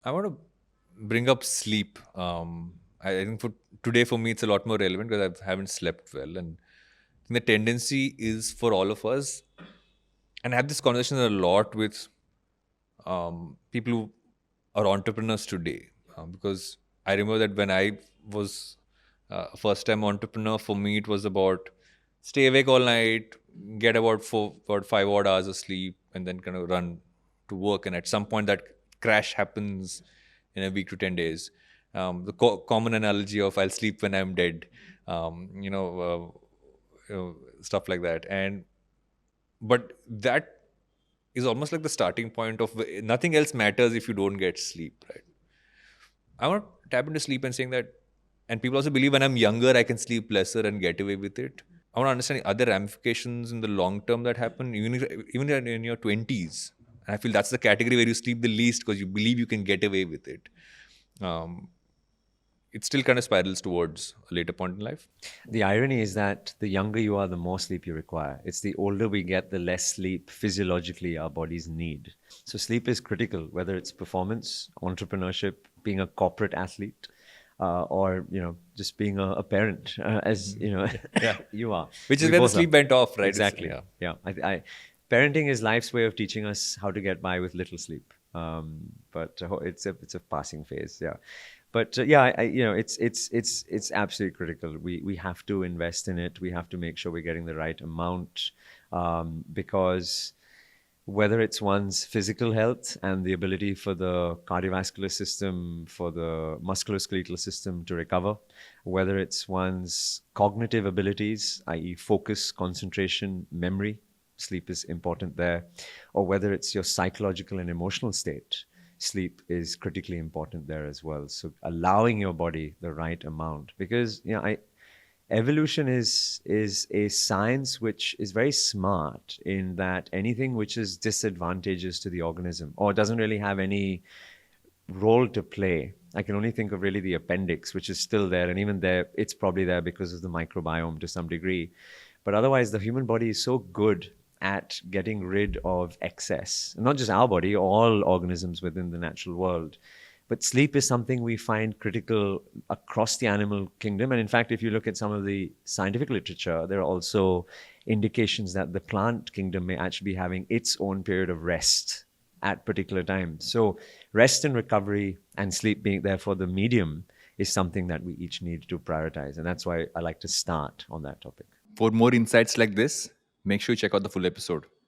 I want to bring up sleep. I think for today, for me, it's a lot more relevant because I haven't slept well, and the tendency is for all of us, and I have this conversation a lot with people who are entrepreneurs today, because I remember that when I was a first-time entrepreneur, for me it was about stay awake all night, get about 5 odd hours of sleep, and then kind of run to work. And at some point, that crash happens in a week to 10 days. The common analogy of I'll sleep when I'm dead, stuff like that. And but that is almost like the starting point of nothing else matters if you don't get sleep, right? I want to tap into sleep and saying that, and people also believe when I'm younger, I can sleep lesser and get away with it. I want to understand other ramifications in the long term that happen, even in your 20s. And I feel that's the category where you sleep the least because you believe you can get away with it. Um, it still kind of spirals towards a later point in life. The irony is that the younger you are, the more sleep you require. It's the older we get, the less sleep physiologically our bodies need. So sleep is critical, whether it's performance, entrepreneurship, being a corporate athlete, or just being a parent, as Yeah. you are. Which is We where the both are. sleep went off, right? Exactly. Yeah. Parenting is life's way of teaching us how to get by with little sleep. But it's a passing phase. Yeah. But it's absolutely critical. We have to invest in it. We have to make sure we're getting the right amount, because whether it's one's physical health and the ability for the cardiovascular system, for the musculoskeletal system to recover, whether it's one's cognitive abilities, i.e., focus, concentration, memory, sleep is important there, or whether it's your psychological and emotional state, sleep is critically important there as well. So allowing your body the right amount, because evolution is a science which is very smart in that anything which is disadvantageous to the organism or doesn't really have any role to play. I can only think of really the appendix, which is still there, and even there, it's probably there because of the microbiome to some degree. But otherwise, the human body is so good at getting rid of excess. Not just our body, all organisms within the natural world. But sleep is something we find critical across the animal kingdom. And in fact, if you look at some of the scientific literature, there are also indications that the plant kingdom may actually be having its own period of rest at particular times. So rest and recovery and sleep being therefore the medium is something that we each need to prioritize. And that's why I like to start on that topic. For more insights like this, make sure you check out the full episode.